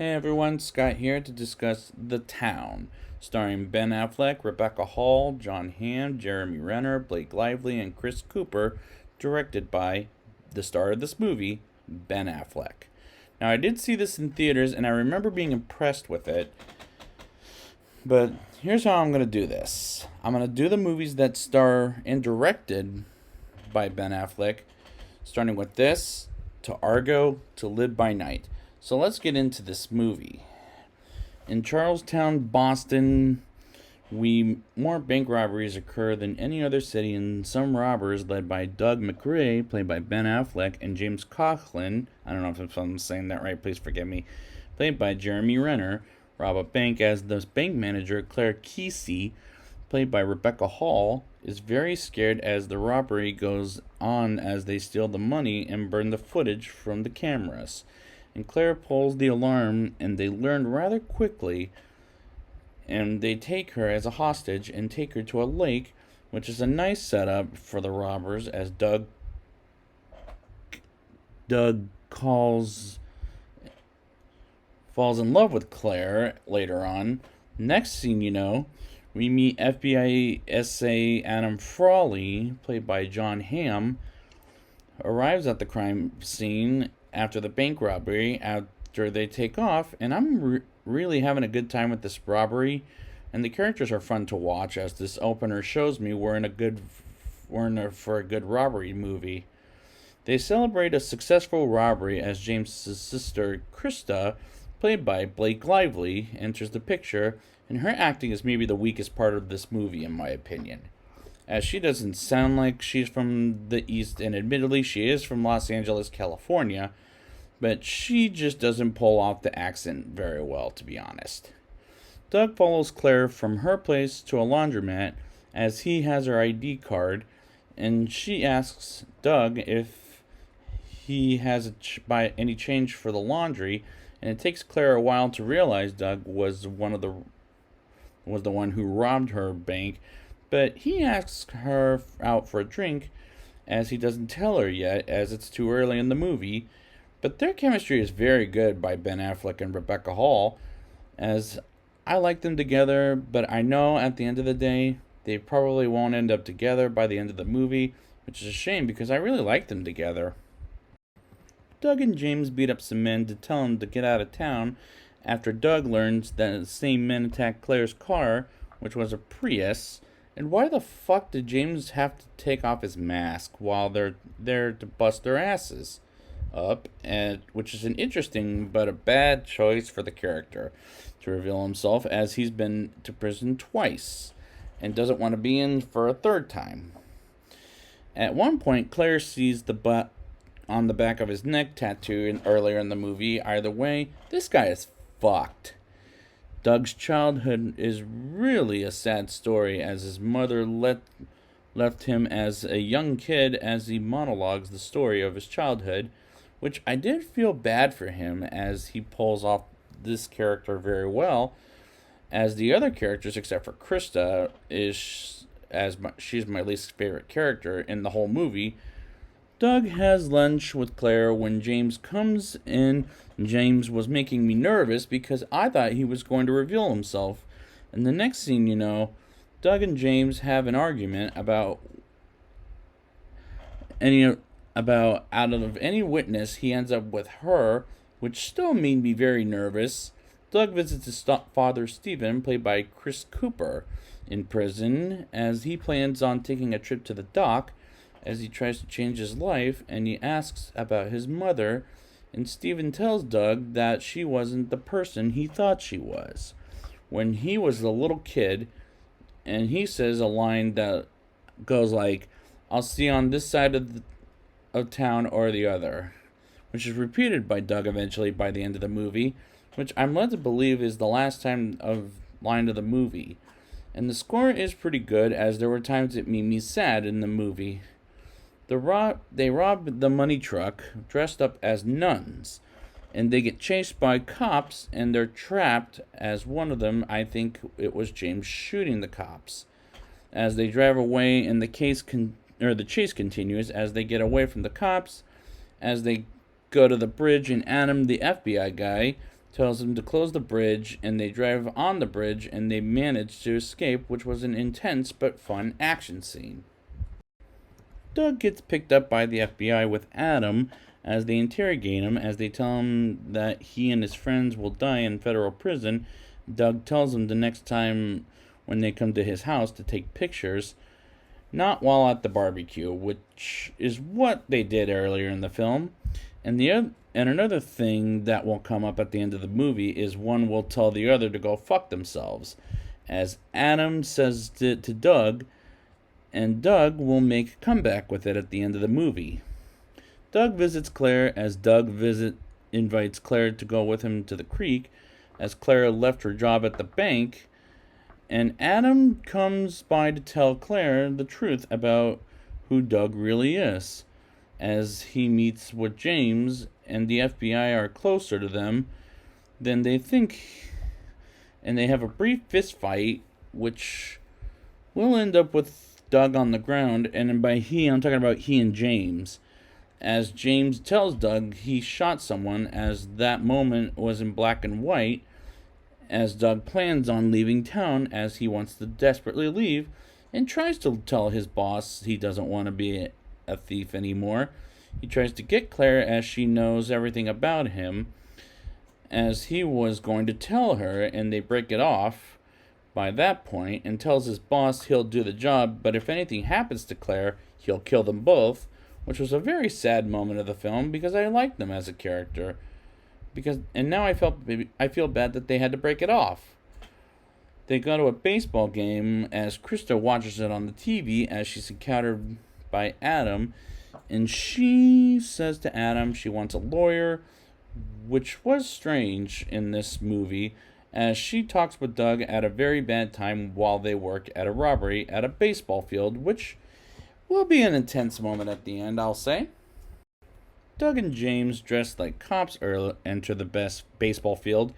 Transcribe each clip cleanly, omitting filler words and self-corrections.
Hey everyone, Scott here to discuss The Town, starring Ben Affleck, Rebecca Hall, John Hamm, Jeremy Renner, Blake Lively, and Chris Cooper, directed by the star of this movie, Ben Affleck. Now, I did see this in theaters and I remember being impressed with it, but here's how I'm going to do this. I'm going to do the movies that star and directed by Ben Affleck, starting with this, to Argo, to Live by Night. So let's get into this movie. In Charlestown, Boston, more bank robberies occur than any other city, and some robbers, led by Doug McRae, played by Ben Affleck, and James Coughlin, I don't know if I'm saying that right, please forgive me, played by Jeremy Renner, rob a bank as the bank manager, Claire Kesey, played by Rebecca Hall, is very scared as the robbery goes on as they steal the money and burn the footage from the cameras. And Claire pulls the alarm, and they learn rather quickly, and they take her as a hostage and take her to a lake, which is a nice setup for the robbers as Doug falls in love with Claire later on. Next scene, we meet FBI SA Adam Frawley, played by John Hamm, arrives at the crime scene after the bank robbery after they take off, and I'm really having a good time with this robbery, and the characters are fun to watch as this opener shows me we're for a good robbery movie. They celebrate a successful robbery as James's sister Krista, played by Blake Lively, enters the picture, and her acting is maybe the weakest part of this movie in my opinion, as she doesn't sound like she's from the East, and admittedly she is from Los Angeles, California, but she just doesn't pull off the accent very well, to be honest. Doug follows Claire from her place to a laundromat as he has her ID card, and she asks Doug if he has any change for the laundry, and it takes Claire a while to realize Doug was the one who robbed her bank, but he asks her out for a drink as he doesn't tell her yet as it's too early in the movie. But their chemistry is very good by Ben Affleck and Rebecca Hall, as I like them together, but I know at the end of the day they probably won't end up together by the end of the movie, which is a shame because I really like them together. Doug and James beat up some men to tell him to get out of town after Doug learns that the same men attacked Claire's car, which was a Prius. And why the fuck did James have to take off his mask while they're there to bust their asses up? And which is an interesting but a bad choice for the character to reveal himself, as he's been to prison twice and doesn't want to be in for a third time. At one point, Claire sees the butt on the back of his neck tattoo earlier in the movie. Either way, this guy is fucked. Doug's childhood is really a sad story, as his mother left him as a young kid, as he monologues the story of his childhood, which I did feel bad for him as he pulls off this character very well, as the other characters except for Krista she's my least favorite character in the whole movie. Doug has lunch with Claire when James comes in. James was making me nervous because I thought he was going to reveal himself. And the next scene, Doug and James have an argument about out of any witness, he ends up with her, which still made me very nervous. Doug visits his father, Stephen, played by Chris Cooper, in prison, as he plans on taking a trip to the dock, as he tries to change his life, and he asks about his mother, and Stephen tells Doug that she wasn't the person he thought she was when he was a little kid, and he says a line that goes like, "I'll see you on this side of town or the other," which is repeated by Doug eventually by the end of the movie, which I'm led to believe is the last line of the movie. And the score is pretty good, as there were times it made me sad in the movie. They rob the money truck dressed up as nuns, and they get chased by cops, and they're trapped as one of them, I think it was James, shooting the cops. As they drive away, and the chase continues as they get away from the cops, as they go to the bridge, and Adam, the FBI guy, tells them to close the bridge, and they drive on the bridge and they manage to escape, which was an intense but fun action scene. Doug gets picked up by the FBI with Adam as they interrogate him, as they tell him that he and his friends will die in federal prison. Doug tells them the next time when they come to his house to take pictures, not while at the barbecue, which is what they did earlier in the film. And another thing that will come up at the end of the movie is one will tell the other to go fuck themselves, as Adam says to Doug, and Doug will make a comeback with it at the end of the movie. Doug visits Claire as invites Claire to go with him to the creek, as Claire left her job at the bank, and Adam comes by to tell Claire the truth about who Doug really is, as he meets with James, and the FBI are closer to them than they think, and they have a brief fist fight, which will end up with Doug on the ground, and by he, I'm talking about he and James, as James tells Doug he shot someone, as that moment was in black and white, as Doug plans on leaving town, as he wants to desperately leave and tries to tell his boss he doesn't want to be a thief anymore. He tries to get Claire, as she knows everything about him, as he was going to tell her, and they break it off by that point, and tells his boss he'll do the job, but if anything happens to Claire, he'll kill them both, which was a very sad moment of the film because I liked them as a character. And now I feel bad that they had to break it off. They go to a baseball game as Krista watches it on the TV as she's encountered by Adam, and she says to Adam she wants a lawyer, which was strange in this movie, as she talks with Doug at a very bad time while they work at a robbery at a baseball field, which will be an intense moment at the end, I'll say. Doug and James, dressed like cops, enter the baseball field,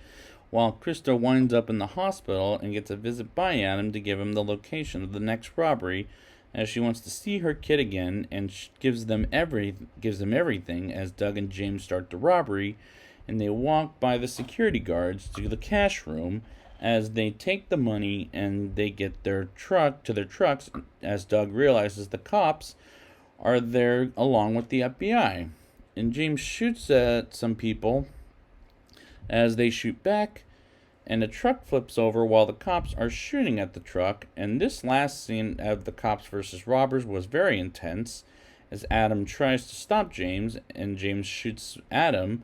while Krista winds up in the hospital and gets a visit by Adam to give him the location of the next robbery, as she wants to see her kid again, and gives them everything as Doug and James start the robbery, and they walk by the security guards to the cash room, as they take the money and they get their trucks, as Doug realizes the cops are there along with the FBI. And James shoots at some people as they shoot back, and the truck flips over while the cops are shooting at the truck. And this last scene of the cops versus robbers was very intense, as Adam tries to stop James, and James shoots Adam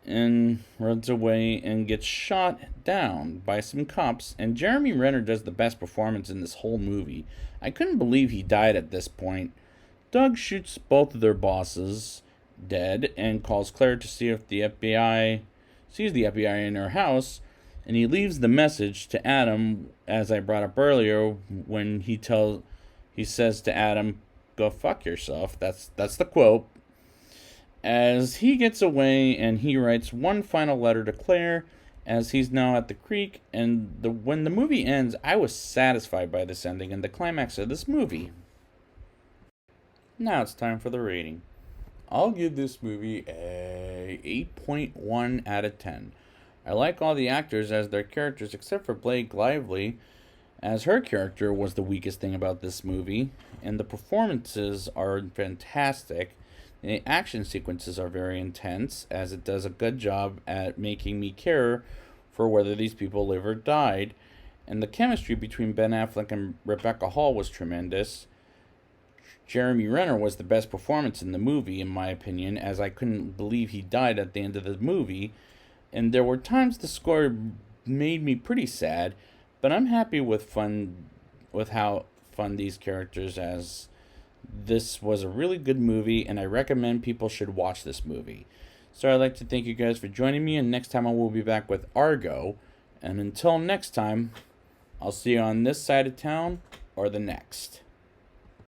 and runs away and gets shot down by some cops. And Jeremy Renner does the best performance in this whole movie. I couldn't believe he died at this point. Doug shoots both of their bosses dead and calls Claire to see if the FBI sees the FBI in her house, and he leaves the message to Adam, as I brought up earlier, when he says to Adam, "Go fuck yourself." That's the quote. As he gets away, and he writes one final letter to Claire, as he's now at the creek. And when the movie ends, I was satisfied by this ending and the climax of this movie. Now it's time for the rating. I'll give this movie a 8.1 out of 10. I like all the actors as their characters, except for Blake Lively, as her character was the weakest thing about this movie, and the performances are fantastic. The action sequences are very intense, as it does a good job at making me care for whether these people live or died, and the chemistry between Ben Affleck and Rebecca Hall was tremendous. Jeremy Renner was the best performance in the movie, in my opinion, as I couldn't believe he died at the end of the movie. And there were times the score made me pretty sad, but I'm happy with how fun these characters, as this was a really good movie, and I recommend people should watch this movie. So I'd like to thank you guys for joining me, and next time I will be back with Argo. And until next time, I'll see you on this side of town or the next.